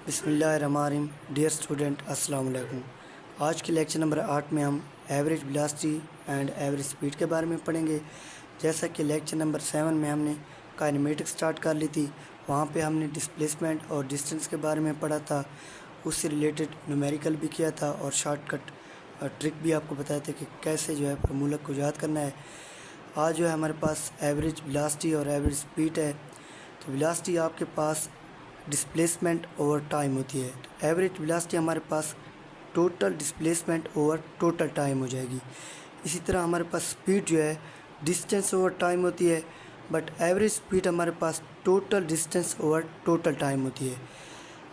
बिस्मिल्लाहिर्रहमानिर्रहीम। Dear student, अस्सलाम वालेकुम। आज के लेक्चर नंबर 8 में हम average velocity and average speed के बारे में पढ़ेंगे। जैसा कि लेक्चर नंबर 7 में हमने काइनेमेटिक्स स्टार्ट कर ली थी, वहाँ पे हमने डिस्प्लेसमेंट और डिस्टेंस के बारे में पढ़ा था। उससे रिलेटेड न्यूमेरिकल भी किया था और शॉर्टकट ट्रिक भी आपको बताए थे कि कैसे जो है फार्मूला को याद करना है। आज जो है हमारे पास एवरेज वेलोसिटी और एवरेज स्पीड है। तो वेलोसिटी आपके पास डिस्प्लेसमेंट ओवर टाइम होती है। तो एवरेज वेलोसिटी हमारे पास total displacement over total time हो जाएगी। इसी तरह हमारे पास स्पीड जो है डिस्टेंस ओवर टाइम होती है, बट एवरेज स्पीड हमारे पास total distance over total time होती है।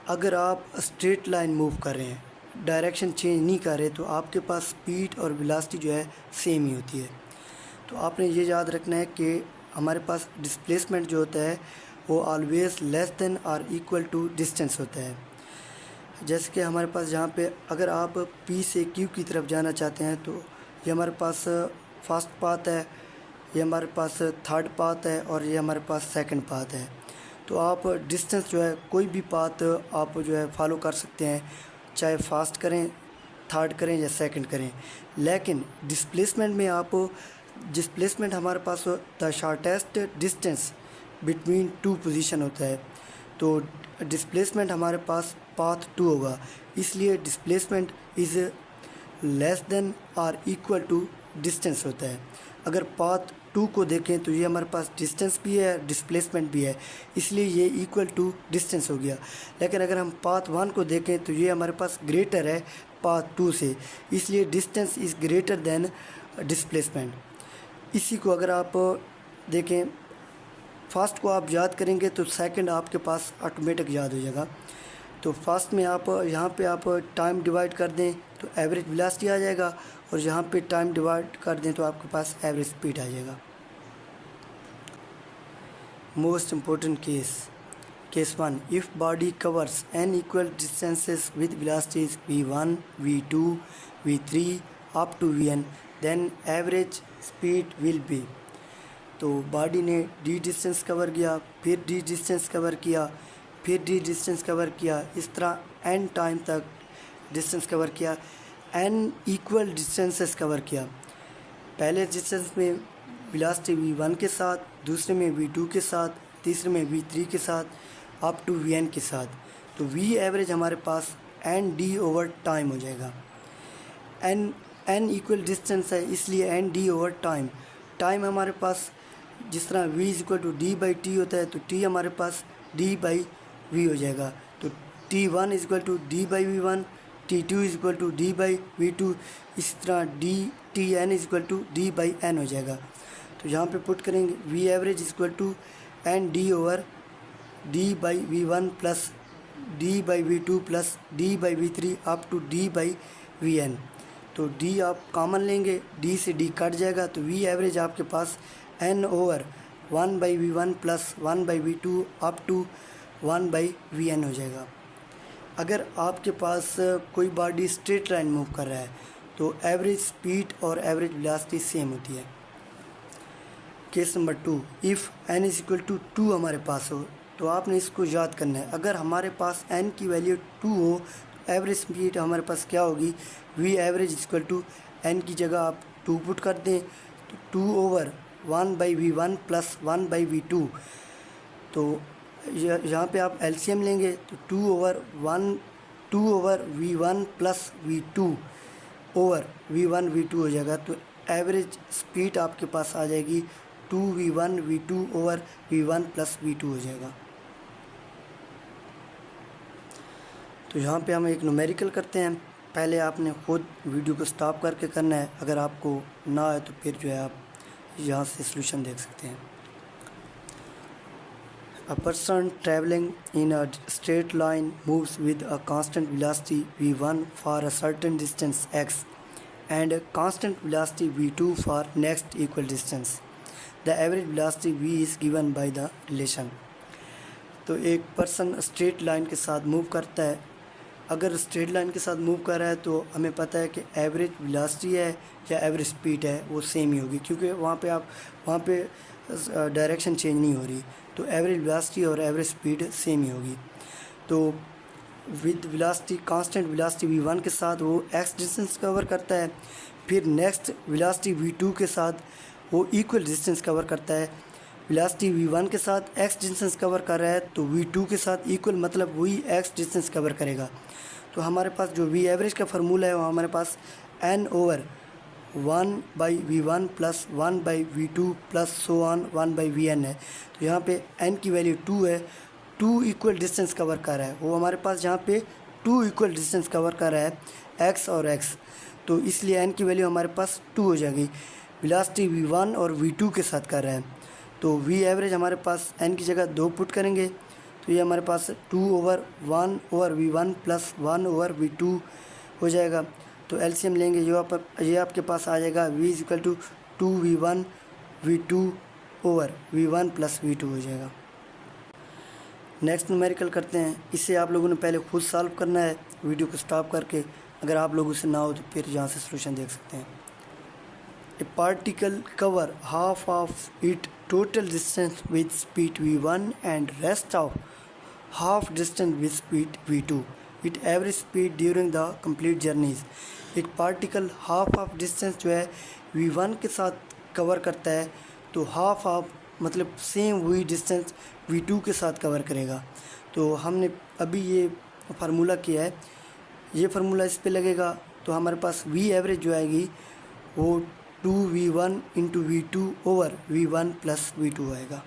अगर आप स्ट्रेट लाइन मूव कर रहे हैं, डायरेक्शन चेंज नहीं कर रहे, तो आपके पास स्पीड और वेलोसिटी जो है सेम ही होती है। तो आपने ये याद रखना है कि हमारे पास डिस्प्लेसमेंट जो होता है वो ऑलवेज़ लेस देन और इक्वल टू डिस्टेंस होता है। जैसे कि हमारे पास जहाँ पे अगर आप P से Q की तरफ जाना चाहते हैं, तो ये हमारे पास फर्स्ट पाथ है, ये हमारे पास थर्ड पाथ है और ये हमारे पास सेकंड पाथ है। तो आप डिस्टेंस जो है कोई भी पाथ आप जो है फॉलो कर सकते हैं, चाहे फास्ट करें, थर्ड करें या सेकंड करें। लेकिन डिस्प्लेसमेंट में आप डिस्प्लेसमेंट हमारे पास the shortest distance between two position होता है। तो डिस्प्लेसमेंट हमारे पास पाथ 2 होगा, इसलिए डिस्प्लेसमेंट इज़ लेस देन और इक्वल टू डिस्टेंस होता है। अगर पाथ 2 को देखें तो ये हमारे पास डिस्टेंस भी है, डिस्प्लेसमेंट भी है, इसलिए ये इक्वल टू डिस्टेंस हो गया। लेकिन अगर हम पाथ 1 को देखें तो ये हमारे पास ग्रेटर है पाथ 2 से, इसलिए distance is greater than displacement. इसी को अगर आप देखें, फर्स्ट को आप याद करेंगे तो सेकंड आपके पास ऑटोमेटिक याद हो जाएगा। तो फर्स्ट में आप यहाँ पे आप टाइम डिवाइड कर दें तो एवरेज वेलोसिटी आ जाएगा, और यहाँ पे टाइम डिवाइड कर दें तो आपके पास एवरेज स्पीड आ जाएगा। Most important case 1, if body covers an equal distances with velocities v1 v2 v3 up to vn, then average speed will be. तो बॉडी ने डी डिस्टेंस कवर किया, फिर डी डिस्टेंस कवर किया, फिर D distance cover किया, इस तरह N time तक डिस्टेंस कवर किया, एन इक्वल डिस्टेंसेस कवर किया। पहले डिस्टेंस में वेलोसिटी v1 के साथ, दूसरे में v2 के साथ, तीसरे में v3 के साथ, अप टू vn के साथ। तो v एवरेज हमारे पास एन डी ओवर टाइम हो जाएगा। एन इक्वल डिस्टेंस है, इसलिए N D over time. Time हमारे पास जिस तरह v is equal to D by T होता है, तो t हमारे पास d बाई v हो जाएगा। तो t1 is equal to D by v1, t2 is equal to D by v2, इस तरह tn is equal to D by n हो जाएगा। तो यहाँ पे पुट करेंगे v average is equal to N D over D by v1 plus D by v2 plus D by v3 up to D by vn। तो d आप common लेंगे, d से d कट जाएगा, तो v एवरेज आपके पास n over 1 by v1 plus 1 by v2 up to 1 by vn हो जाएगा। अगर आपके पास कोई बॉडी स्ट्रेट लाइन मूव कर रहा है तो एवरेज स्पीड और एवरेज वेलोसिटी सेम होती है। Case number 2, if n is equal to 2 हमारे पास हो, तो आपने इसको याद करना है। अगर हमारे पास n की वैल्यू 2 हो, एवरेज स्पीड हमारे पास क्या होगी, v average equal to n की जगह आप 2 पुट कर दें, तो 2 over 1 by v1 plus 1 by v2। तो यहाँ पे आप एलसीएम लेंगे तो 2 over v1 plus v2 over v1 v2 हो जाएगा। तो एवरेज स्पीड आपके पास आ जाएगी 2v1 v2 over v1 plus v2 हो जाएगा। तो यहाँ पे हम एक न्यूमेरिकल करते हैं। पहले आपने खुद वीडियो को स्टॉप करके करना है, अगर आपको ना आए तो फिर जो है आप यहाँ से सॉल्यूशन देख सकते हैं। A person traveling in a straight line moves with a constant velocity v1 for a certain distance x and a constant velocity v2 for next equal distance. The average velocity v is given by the relation. तो एक person straight line के साथ move करता है। अगर straight line के साथ move कर रहा है तो हमें पता है कि एवरेज वेलोसिटी है या एवरेज स्पीड है वो सेम ही होगी, क्योंकि वहाँ पे डायरेक्शन चेंज नहीं हो रही, तो एवरेज वेलोसिटी और एवरेज स्पीड सेम ही होगी। तो with velocity constant velocity v1 के साथ वो x डिस्टेंस कवर करता है। फिर नेक्स्ट वेलोसिटी v2 के साथ वो इक्वल डिस्टेंस कवर करता है। वेलोसिटी v1 के साथ x डिस्टेंस कवर कर रहा है तो v2 के साथ इक्वल मतलब वही x डिस्टेंस कवर करेगा। तो हमारे पास जो v एवरेज का फार्मूला है वो हमारे पास n over 1/v1 plus 1/v2 plus so on 1/vn है। तो यहाँ पे n की वैल्यू 2 है, 2 इक्वल डिस्टेंस कवर कर रहा है, वो हमारे पास यहाँ पे 2 इक्वल डिस्टेंस कवर कर रहा है x और x, तो इसलिए n की वैल्यू हमारे पास 2 हो जाएगी। वेलोसिटी v1 और v2 के साथ कर रहा है तो v एवरेज हमारे पास n की जगह 2 पुट करेंगे तो ये हमारे पास 2/1/v1 प्लस 1/v2 हो जाएगा। तो एलसीएम लेंगे ये आपके पास आ जाएगा v equal to 2v1 v2/v1 plus v2 हो जाएगा। नेक्स्ट न्यूमेरिकल करते हैं। इसे आप लोगों ने पहले खुद सॉल्व करना है वीडियो को स्टॉप करके, अगर आप लोगों से ना हो तो फिर यहाँ से सोल्यूशन देख सकते हैं। ए particle cover half of it total distance with speed v1 and rest of half distance with speed v2 it average speed during the complete journeys. एक पार्टिकल हाफ ऑफ डिस्टेंस जो है v1 के साथ cover करता है तो half of मतलब same वही डिस्टेंस v2 के साथ कवर करेगा। तो हमने अभी ये फार्मूला किया है, ये फार्मूला इस पे लगेगा तो हमारे पास v एवरेज जो आएगी वो 2v1 into v2 over v1 plus v2 आएगा।